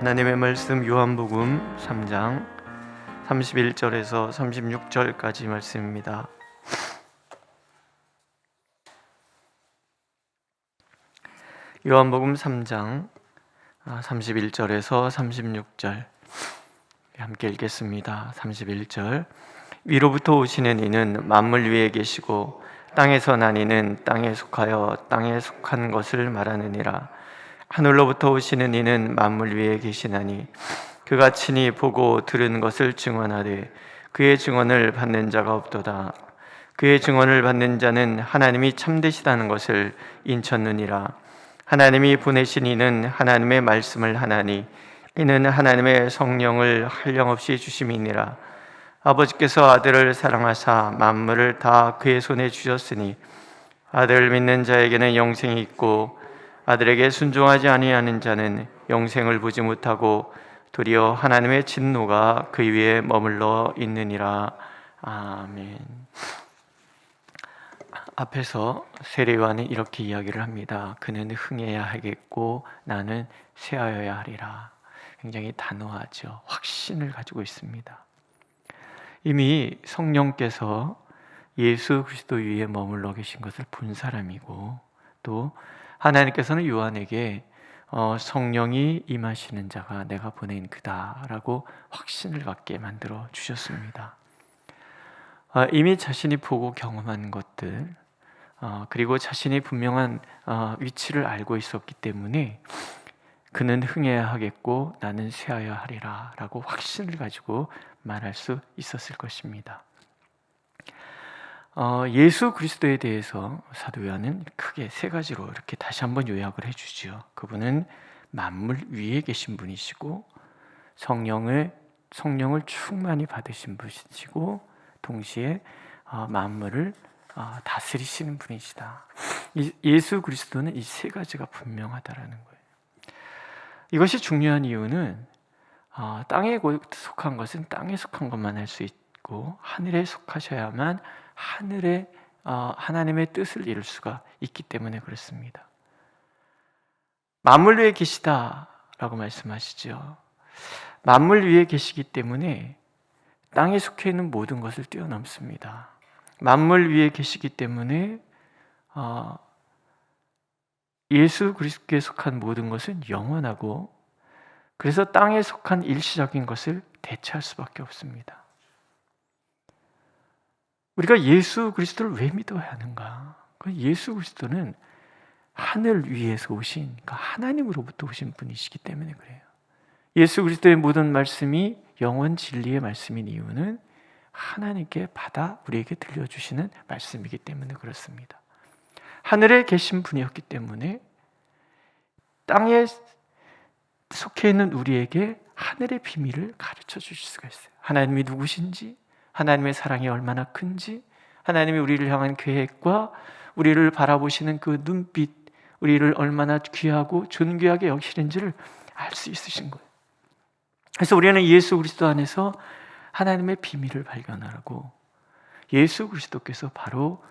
하나님의 말씀 요한복음 3장 31절에서 36절까지 말씀입니다. 요한복음 3장 31절에서 36절 함께 읽겠습니다. 31절 위로부터 오시는 이는 만물 위에 계시고 땅에서 난 이는 땅에 속하여 땅에 속한 것을 말하느니라. 하늘로부터 오시는 이는 만물 위에 계시나니 그가 친히 보고 들은 것을 증언하되 그의 증언을 받는 자가 없도다. 그의 증언을 받는 자는 하나님이 참되시다는 것을 인쳤느니라. 하나님이 보내신 이는 하나님의 말씀을 하나니 이는 하나님의 성령을 한량없이 주심이니라. 아버지께서 아들을 사랑하사 만물을 다 그의 손에 주셨으니 아들을 믿는 자에게는 영생이 있고 아들에게 순종하지 아니하는 자는 영생을 보지 못하고 도리어 하나님의 진노가 그 위에 머물러 있느니라. 아멘. 앞에서 세례요한은 이렇게 이야기를 합니다. 그는 흥해야 하겠고 나는 쇠하여야 하리라. 굉장히 단호하죠. 확신을 가지고 있습니다. 이미 성령께서 예수 그리스도 위에 머물러 계신 것을 본 사람이고, 또 하나님께서는 요한에게 성령이 임하시는 자가 내가 보낸 그다라고 확신을 갖게 만들어 주셨습니다. 이미 자신이 보고 경험한 것들, 그리고 자신이 분명한 위치를 알고 있었기 때문에 그는 흥해야 하겠고 나는 쇠하여야 하리라 라고 확신을 가지고 말할 수 있었을 것입니다. 예수 그리스도에 대해서 사도 요한은 크게 세 가지로 이렇게 다시 한번 요약을 해주죠. 그분은 만물 위에 계신 분이시고 성령을 충만히 받으신 분이시고 동시에 만물을 다스리시는 분이시다. 예수 그리스도는 이 세 가지가 분명하다라는 거예요. 이것이 중요한 이유는 땅에 속한 것은 땅에 속한 것만 할 수 있고 하늘에 속하셔야만 하늘에 하나님의 뜻을 이룰 수가 있기 때문에 그렇습니다. 만물 위에 계시다라고 말씀하시죠. 만물 위에 계시기 때문에 땅에 속해 있는 모든 것을 뛰어넘습니다. 만물 위에 계시기 때문에 예수 그리스도께 속한 모든 것은 영원하고, 그래서 땅에 속한 일시적인 것을 대체할 수밖에 없습니다. 우리가 예수 그리스도를 왜 믿어야 하는가? 예수 그리스도는 하늘 위에서 오신, 그러니까 하나님으로부터 오신 분이시기 때문에 그래요. 예수 그리스도의 모든 말씀이 영원 진리의 말씀인 이유는 하나님께 받아 우리에게 들려주시는 말씀이기 때문에 그렇습니다. 하늘에 계신 분이었기 때문에 땅에 속해 있는 우리에게 하늘의 비밀을 가르쳐 주실 수가 있어요. 하나님이 누구신지, 하나님의 사랑이 얼마나 큰지, 하나님이 우리를 향한 계획과 우리를 바라보시는 그 눈빛, 우리를 얼마나 귀하고 존귀하게 여기시는지를 알 수 있으신 거예요. 그래서 우리는 예수 그리스도 안에서 하나님의 비밀을 발견하고, 예수 그리스도께서 바로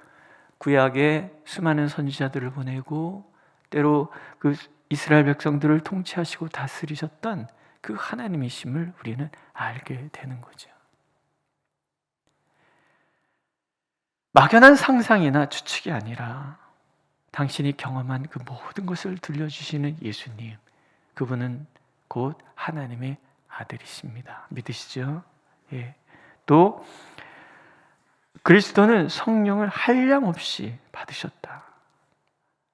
구약의 수많은 선지자들을 보내고 때로 그 이스라엘 백성들을 통치하시고 다스리셨던 그 하나님이심을 우리는 알게 되는 거죠. 막연한 상상이나 추측이 아니라 당신이 경험한 그 모든 것을 들려주시는 예수님, 그분은 곧 하나님의 아들이십니다. 믿으시죠? 예. 또 그리스도는 성령을 한량없이 받으셨다.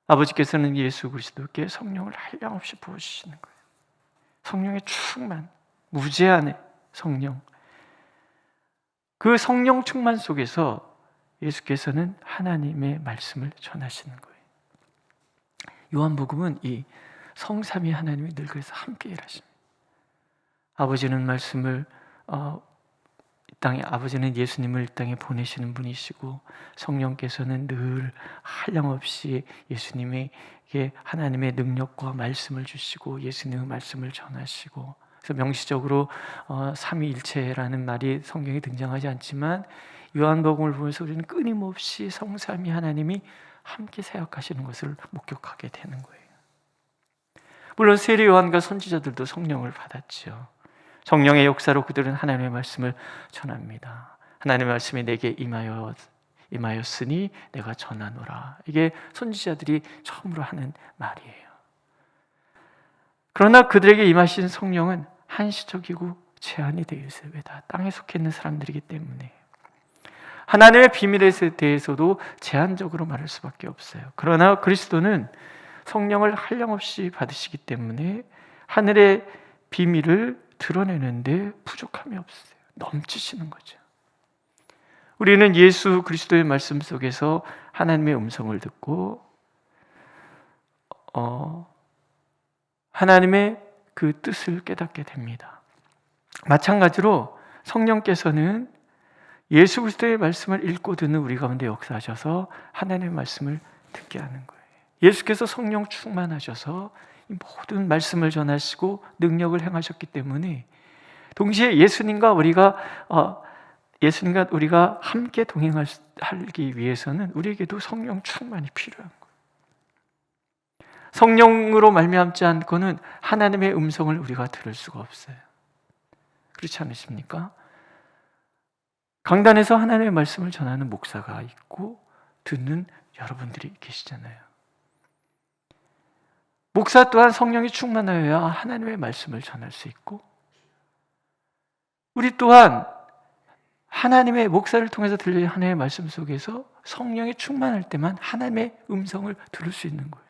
아버지께서는 예수 그리스도께 성령을 한량없이 부어주시는 거예요. 성령의 충만, 무제한의 성령. 그 성령 충만 속에서 예수께서는 하나님의 말씀을 전하시는 거예요. 요한복음은 이 성삼위 하나님이 늘 그래서 함께 일하십니다. 아버지는 말씀을 아버지는 예수님을 이 땅에 보내시는 분이시고 성령께서는 늘 한량없이 예수님에게 하나님의 능력과 말씀을 주시고 예수님의 말씀을 전하시고, 그래서 명시적으로 삼위일체라는 말이 성경에 등장하지 않지만 요한복음을 보면서 우리는 끊임없이 성삼위 하나님이 함께 사역하시는 것을 목격하게 되는 거예요. 물론 세례 요한과 선지자들도 성령을 받았지요. 성령의 역사로 그들은 하나님의 말씀을 전합니다. 하나님의 말씀이 내게 임하였으니 내가 전하노라. 이게 선지자들이 처음으로 하는 말이에요. 그러나 그들에게 임하신 성령은 한시적이고 제한이 되어 있어요. 왜? 다 땅에 속해 있는 사람들이기 때문에. 하나님의 비밀에 대해서도 제한적으로 말할 수밖에 없어요. 그러나 그리스도는 성령을 한량없이 받으시기 때문에 하늘의 비밀을 드러내는데 부족함이 없어요. 넘치시는 거죠. 우리는 예수 그리스도의 말씀 속에서 하나님의 음성을 듣고 하나님의 그 뜻을 깨닫게 됩니다. 마찬가지로 성령께서는 예수 그리스도의 말씀을 읽고 듣는 우리 가운데 역사하셔서 하나님의 말씀을 듣게 하는 거예요. 예수께서 성령 충만하셔서 이 모든 말씀을 전하시고 능력을 행하셨기 때문에 동시에 예수님과 우리가 함께 동행하기 위해서는 우리에게도 성령 충만이 필요한 거예요. 성령으로 말미암지 않고는 하나님의 음성을 우리가 들을 수가 없어요. 그렇지 않으십니까? 강단에서 하나님의 말씀을 전하는 목사가 있고 듣는 여러분들이 계시잖아요. 목사 또한 성령이 충만하여야 하나님의 말씀을 전할 수 있고, 우리 또한 하나님의 목사를 통해서 들리는 하나님의 말씀 속에서 성령이 충만할 때만 하나님의 음성을 들을 수 있는 거예요.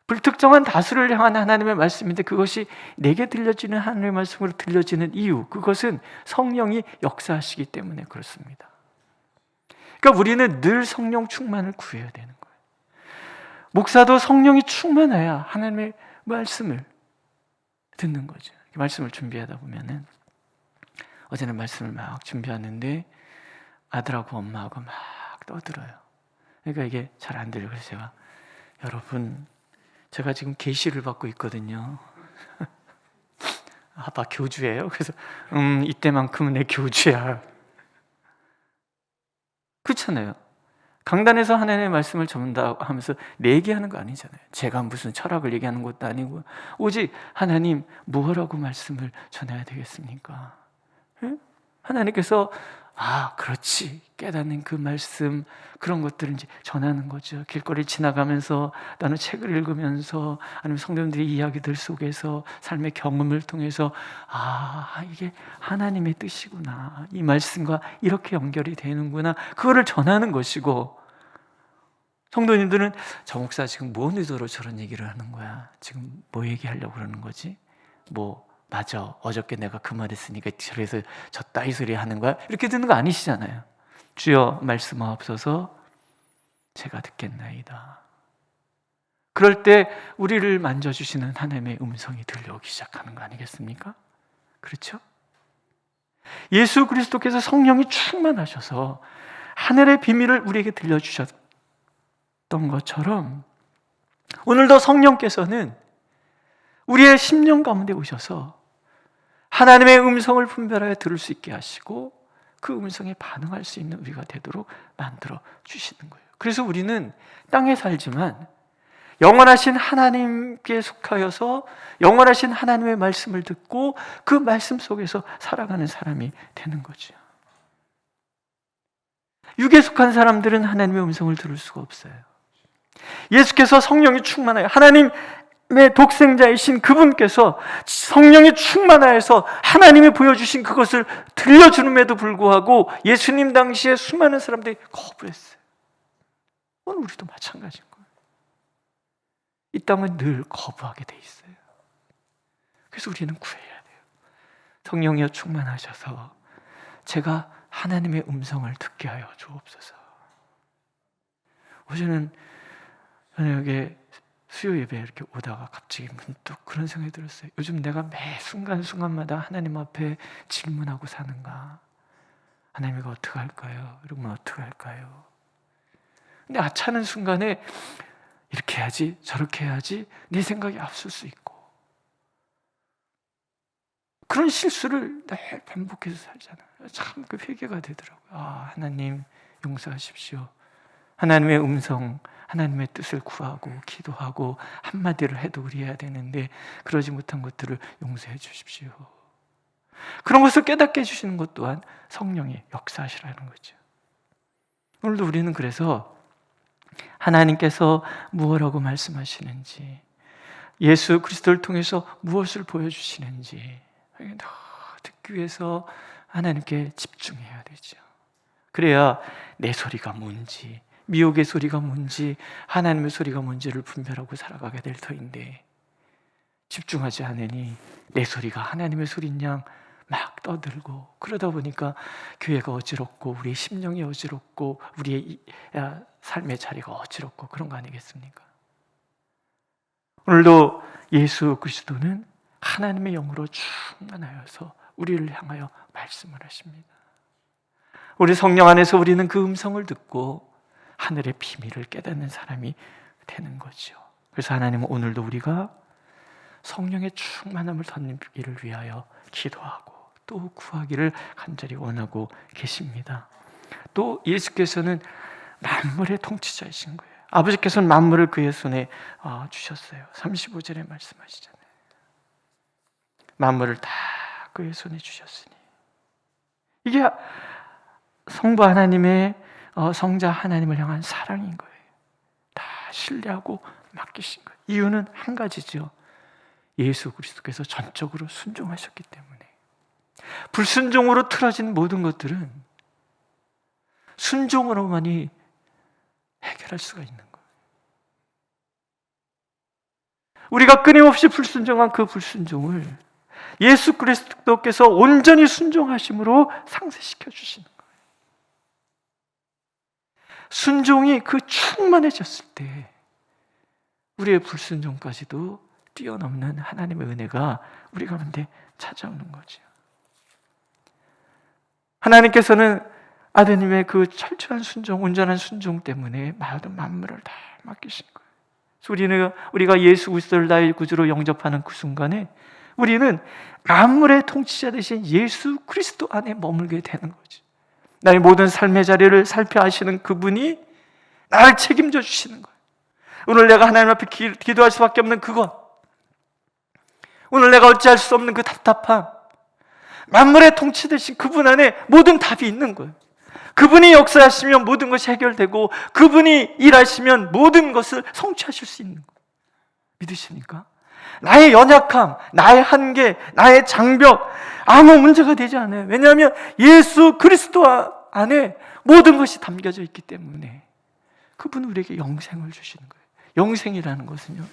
불특정한 다수를 향한 하나님의 말씀인데 그것이 내게 들려지는 하나님의 말씀으로 들려지는 이유, 그것은 성령이 역사하시기 때문에 그렇습니다. 그러니까 우리는 늘 성령 충만을 구해야 되는 거예요. 목사도 성령이 충만해야 하나님의 말씀을 듣는 거죠. 말씀을 준비하다 보면은 어제는 말씀을 막 준비하는데 아들하고 엄마하고 막 떠들어요. 그러니까 이게 잘 안 들려요. 그래서 제가 여러분, 제가 지금 계시를 받고 있거든요. 아빠 교주예요? 그래서 이때만큼은 내 교주야. 그렇잖아요. 강단에서 하나님의 말씀을 전한다 하면서 내 얘기하는 거 아니잖아요. 제가 무슨 철학을 얘기하는 것도 아니고 오직 하나님 뭐라고 말씀을 전해야 되겠습니까? 응? 하나님께서 그렇지 깨닫는 그 말씀, 그런 것들을 이제 전하는 거죠. 길거리 지나가면서, 나는 책을 읽으면서, 아니면 성도님들의 이야기들 속에서, 삶의 경험을 통해서 이게 하나님의 뜻이구나, 이 말씀과 이렇게 연결이 되는구나, 그거를 전하는 것이고, 성도님들은 저 목사 지금 뭔 의도로 저런 얘기를 하는 거야? 지금 뭐 얘기하려고 그러는 거지? 맞아, 어저께 내가 그 말 했으니까 그래서 저 따위 소리 하는 거야? 이렇게 듣는 거 아니시잖아요. 주여 말씀하옵소서, 제가 듣겠나이다. 그럴 때 우리를 만져주시는 하나님의 음성이 들려오기 시작하는 거 아니겠습니까? 그렇죠? 예수 그리스도께서 성령이 충만하셔서 하늘의 비밀을 우리에게 들려주셨던 것처럼 오늘도 성령께서는 우리의 심령 가운데 오셔서 하나님의 음성을 분별하여 들을 수 있게 하시고 그 음성에 반응할 수 있는 우리가 되도록 만들어 주시는 거예요. 그래서 우리는 땅에 살지만 영원하신 하나님께 속하여서 영원하신 하나님의 말씀을 듣고 그 말씀 속에서 살아가는 사람이 되는 거죠. 육에 속한 사람들은 하나님의 음성을 들을 수가 없어요. 예수께서 성령이 충만하여 하나님의 독생자이신 그분께서 성령이 충만하여서 하나님이 보여주신 그것을 들려주는에도 불구하고 예수님 당시에 수많은 사람들이 거부했어요. 오늘 우리도 마찬가지인 거예요. 이 땅은 늘 거부하게 돼 있어요. 그래서 우리는 구해야 돼요. 성령이여 충만하셔서 제가 하나님의 음성을 듣게 하여 주옵소서. 어제는 저녁에 수요 예배에 이렇게 오다가 갑자기 문득 그런 생각이 들었어요. 요즘 내가 매 순간순간마다 하나님 앞에 질문하고 사는가? 하나님 이거 어떻게 할까요? 이러면 어떻게 할까요? 근데 아차는 순간에 이렇게 해야지 저렇게 해야지 내 생각이 앞설 수 있고 그런 실수를 늘 반복해서 살잖아요. 참 그 회개가 되더라고요. 하나님 용서하십시오. 하나님의 음성, 하나님의 뜻을 구하고 기도하고 한마디를 해도 그래야 되는데 그러지 못한 것들을 용서해 주십시오. 그런 것을 깨닫게 해주시는 것 또한 성령의 역사하시라는 거죠. 오늘도 우리는 그래서 하나님께서 무엇라고 말씀하시는지, 예수 그리스도를 통해서 무엇을 보여주시는지 더 듣기 위해서 하나님께 집중해야 되죠. 그래야 내 소리가 뭔지, 미혹의 소리가 뭔지, 하나님의 소리가 뭔지를 분별하고 살아가게 될 터인데, 집중하지 않으니 내 소리가 하나님의 소리인 양 막 떠들고, 그러다 보니까 교회가 어지럽고 우리의 심령이 어지럽고 우리의 삶의 자리가 어지럽고 그런 거 아니겠습니까? 오늘도 예수 그리스도는 하나님의 영으로 충만하여서 우리를 향하여 말씀을 하십니다. 우리 성령 안에서 우리는 그 음성을 듣고 하늘의 비밀을 깨닫는 사람이 되는 거죠. 그래서 하나님은 오늘도 우리가 성령의 충만함을 덧입기를 위하여 기도하고 또 구하기를 간절히 원하고 계십니다. 또 예수께서는 만물의 통치자이신 거예요. 아버지께서는 만물을 그의 손에 주셨어요. 35절에 말씀하시잖아요. 만물을 다 그의 손에 주셨으니, 이게 성부 하나님의 성자 하나님을 향한 사랑인 거예요. 다 신뢰하고 맡기신 거예요. 이유는 한 가지죠. 예수 그리스도께서 전적으로 순종하셨기 때문에. 불순종으로 틀어진 모든 것들은 순종으로만이 해결할 수가 있는 거예요. 우리가 끊임없이 불순종한 그 불순종을 예수 그리스도께서 온전히 순종하심으로 상쇄시켜 주시는 거예요. 순종이 그 충만해졌을 때 우리의 불순종까지도 뛰어넘는 하나님의 은혜가 우리 가운데 찾아오는 거죠. 하나님께서는 아드님의 그 철저한 순종, 온전한 순종 때문에 모든 만물을 다 맡기신 거예요. 우리가 예수 그리스도를 나의 구주로 영접하는 그 순간에 우리는 만물의 통치자 되신 예수 그리스도 안에 머물게 되는 거죠. 나의 모든 삶의 자리를 살펴 하시는 그분이 나를 책임져 주시는 거예요. 오늘 내가 하나님 앞에 기도할 수밖에 없는 그것, 오늘 내가 어찌할 수 없는 그 답답함, 만물의 통치되신 그분 안에 모든 답이 있는 거예요. 그분이 역사하시면 모든 것이 해결되고 그분이 일하시면 모든 것을 성취하실 수 있는 거예요. 믿으십니까? 나의 연약함, 나의 한계, 나의 장벽 아무 문제가 되지 않아요. 왜냐하면 예수 그리스도 안에 모든 것이 담겨져 있기 때문에 그분은 우리에게 영생을 주시는 거예요. 영생이라는 것은요,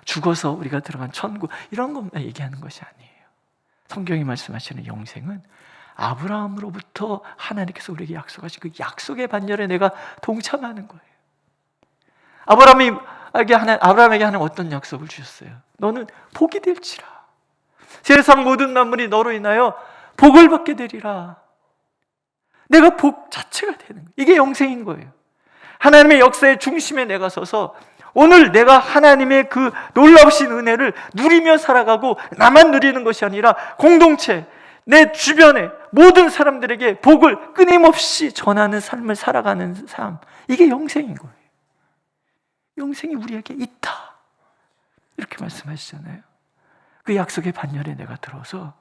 죽어서 우리가 들어간 천국 이런 것만 얘기하는 것이 아니에요. 성경이 말씀하시는 영생은 아브라함으로부터 하나님께서 우리에게 약속하신 그 약속의 반열에 내가 동참하는 거예요. 아브라함에게 하나님 어떤 약속을 주셨어요? 너는 복이 될지라. 세상 모든 만물이 너로 인하여 복을 받게 되리라. 내가 복 자체가 되는 거예요. 이게 영생인 거예요. 하나님의 역사의 중심에 내가 서서 오늘 내가 하나님의 그 놀라우신 은혜를 누리며 살아가고 나만 누리는 것이 아니라 공동체, 내 주변의 모든 사람들에게 복을 끊임없이 전하는 삶을 살아가는 삶, 이게 영생인 거예요. 영생이 우리에게 있다 이렇게 말씀하시잖아요. 그 약속의 반열에 내가 들어서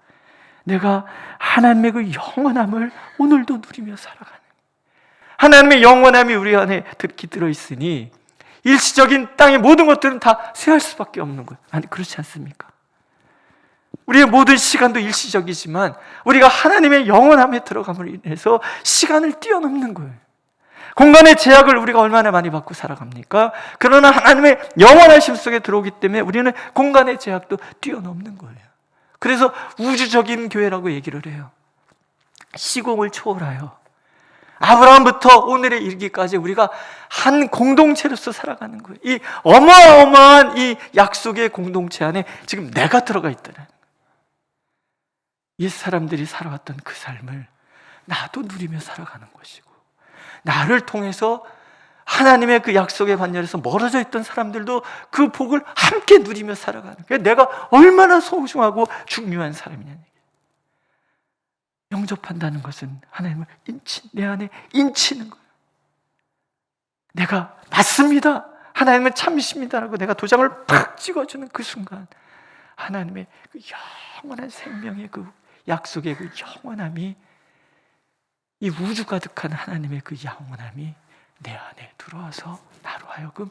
내가 하나님의 그 영원함을 오늘도 누리며 살아가는, 하나님의 영원함이 우리 안에 들어있으니 일시적인 땅의 모든 것들은 다 쇠할 수밖에 없는 거예요. 아니, 그렇지 않습니까? 우리의 모든 시간도 일시적이지만 우리가 하나님의 영원함에 들어감으로 인해서 시간을 뛰어넘는 거예요. 공간의 제약을 우리가 얼마나 많이 받고 살아갑니까? 그러나 하나님의 영원하심 속에 들어오기 때문에 우리는 공간의 제약도 뛰어넘는 거예요. 그래서 우주적인 교회라고 얘기를 해요. 시공을 초월하여 아브라함부터 오늘에 이르기까지 우리가 한 공동체로서 살아가는 거예요. 이 어마어마한 이 약속의 공동체 안에 지금 내가 들어가 있다는 거예요. 옛 사람들이 살아왔던 그 삶을 나도 누리며 살아가는 것이고, 나를 통해서 하나님의 그 약속의 반열에서 멀어져 있던 사람들도 그 복을 함께 누리며 살아가는 거예요. 내가 얼마나 소중하고 중요한 사람이냐는 얘기예요. 영접한다는 것은 하나님을 내 안에 인치는 거예요. 내가 맞습니다. 하나님은 참이십니다라고 내가 도장을 팍 찍어주는 그 순간 하나님의 그 영원한 생명의 그 약속의 그 영원함이, 이 우주 가득한 하나님의 그 영원함이 내 안에 들어와서 나로 하여금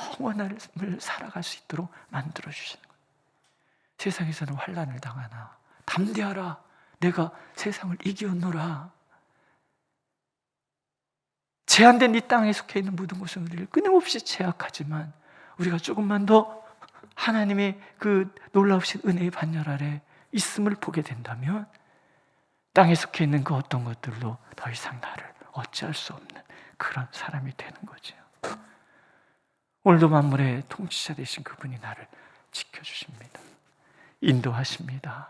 영원함을 살아갈 수 있도록 만들어 주시는 거예요. 세상에서는 환난을 당하나 담대하라, 내가 세상을 이기었노라. 제한된 이 땅에 속해 있는 모든 것은 우리를 끊임없이 제약하지만 우리가 조금만 더 하나님의 그 놀라우신 은혜의 반열 아래 있음을 보게 된다면 땅에 속해 있는 그 어떤 것들로 더 이상 나를 어찌할 수 없는 그런 사람이 되는 거죠. 오늘도 만물의 통치자 되신 그분이 나를 지켜주십니다. 인도하십니다.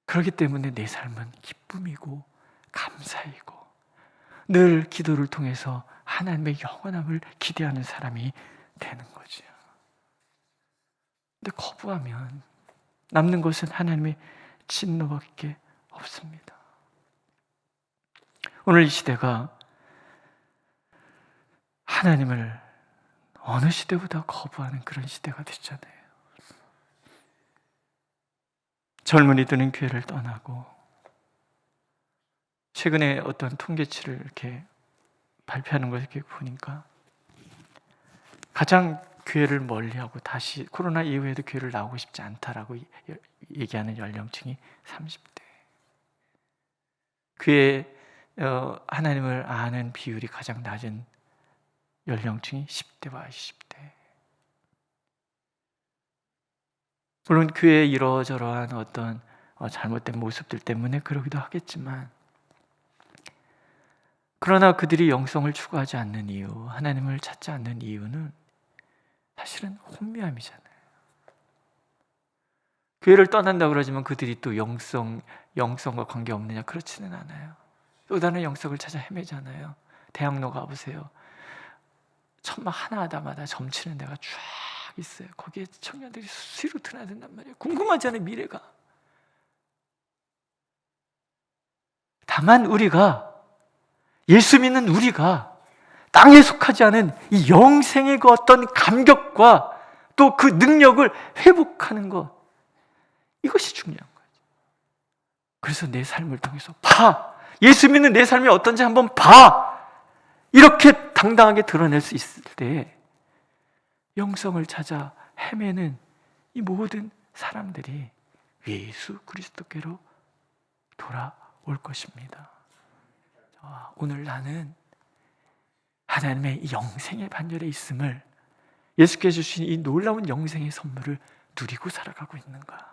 그렇기 때문에 내 삶은 기쁨이고 감사이고 늘 기도를 통해서 하나님의 영원함을 기대하는 사람이 되는 거죠. 근데 거부하면 남는 것은 하나님의 진노밖에 없습니다. 오늘 이 시대가 하나님을 어느 시대보다 거부하는 그런 시대가 됐잖아요. 젊은이들은 교회를 떠나고, 최근에 어떤 통계치를 이렇게 발표하는 걸 이렇게 보니까 가장 교회를 멀리하고 다시 코로나 이후에도 교회를 나오고 싶지 않다라고 얘기하는 연령층이 30대. 교회 하나님을 아는 비율이 가장 낮은 연령층이 10대와 20대. 물론 교회의 이러저러한 어떤 잘못된 모습들 때문에 그러기도 하겠지만, 그러나 그들이 영성을 추구하지 않는 이유, 하나님을 찾지 않는 이유는 사실은 혼미함이잖아요. 교회를 떠난다고 그러지만 그들이 또 영성과 관계없느냐? 그렇지는 않아요. 또 다른 영성을 찾아 헤매잖아요. 대학로 가보세요. 천막 하나하나마다 점치는 데가 쫙 있어요. 거기에 청년들이 수시로 드나든단 말이에요. 궁금하잖아요, 미래가. 다만 우리가, 예수 믿는 우리가 땅에 속하지 않은 이 영생의 그 어떤 감격과 또 그 능력을 회복하는 것, 이것이 중요한 거죠. 그래서 내 삶을 통해서 봐! 예수 믿는 내 삶이 어떤지 한번 봐! 이렇게 당당하게 드러낼 수 있을 때 영성을 찾아 헤매는 이 모든 사람들이 예수 그리스도께로 돌아올 것입니다. 오늘 나는 하나님의 영생의 반열에 있음을, 예수께서 주신 이 놀라운 영생의 선물을 누리고 살아가고 있는가?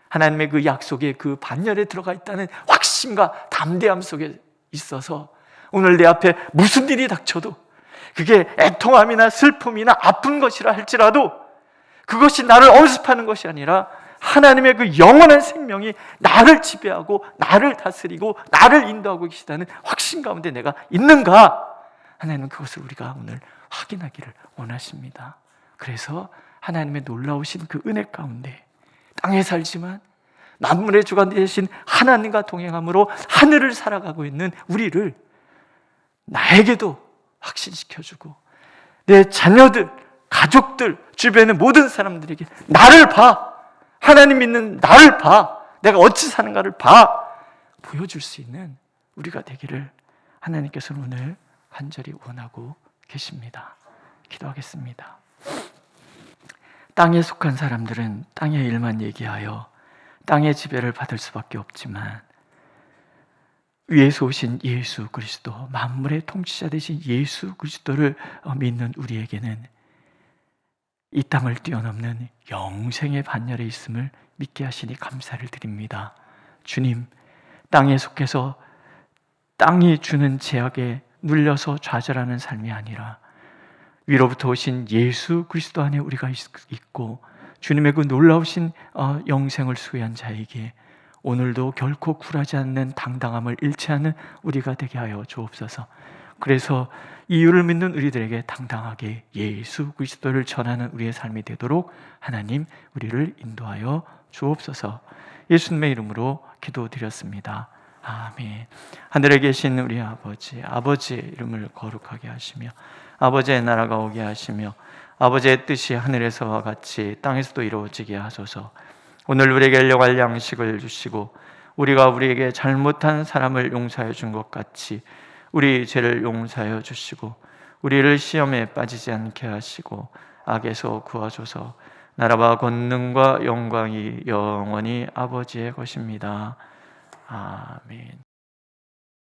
하나님의 그 약속의 그 반열에 들어가 있다는 확신과 담대함 속에 있어서 오늘 내 앞에 무슨 일이 닥쳐도, 그게 애통함이나 슬픔이나 아픈 것이라 할지라도 그것이 나를 엄습하는 것이 아니라 하나님의 그 영원한 생명이 나를 지배하고 나를 다스리고 나를 인도하고 계시다는 확신 가운데 내가 있는가? 하나님은 그것을 우리가 오늘 확인하기를 원하십니다. 그래서 하나님의 놀라우신 그 은혜 가운데 땅에 살지만 만물의 주관 되신 하나님과 동행함으로 하늘을 살아가고 있는 우리를 나에게도 확신시켜주고, 내 자녀들, 가족들, 주변의 모든 사람들에게 나를 봐! 하나님 믿는 나를 봐! 내가 어찌 사는가를 봐! 보여줄 수 있는 우리가 되기를 하나님께서는 오늘 간절히 원하고 계십니다. 기도하겠습니다. 땅에 속한 사람들은 땅의 일만 얘기하여 땅의 지배를 받을 수밖에 없지만, 위에서 오신 예수 그리스도, 만물의 통치자 되신 예수 그리스도를 믿는 우리에게는 이 땅을 뛰어넘는 영생의 반열에 있음을 믿게 하시니 감사를 드립니다. 주님, 땅에 속해서 땅이 주는 제약에 눌려서 좌절하는 삶이 아니라 위로부터 오신 예수 그리스도 안에 우리가 있고 주님의 그 놀라우신 영생을 수여한 자에게 오늘도 결코 굴하지 않는 당당함을 잃지 않는 우리가 되게 하여 주옵소서. 그래서 이유를 믿는 우리들에게 당당하게 예수 그리스도를 전하는 우리의 삶이 되도록 하나님 우리를 인도하여 주옵소서. 예수님의 이름으로 기도드렸습니다. 아멘. 하늘에 계신 우리 아버지, 아버지의 이름을 거룩하게 하시며 아버지의 나라가 오게 하시며 아버지의 뜻이 하늘에서와 같이 땅에서도 이루어지게 하소서. 오늘 우리에게 일용할 양식을 주시고 우리가 우리에게 잘못한 사람을 용서해 준 것 같이 우리 죄를 용서하여 주시고 우리를 시험에 빠지지 않게 하시고 악에서 구하소서. 나라와 권능과 영광이 영원히 아버지의 것입니다. 아멘.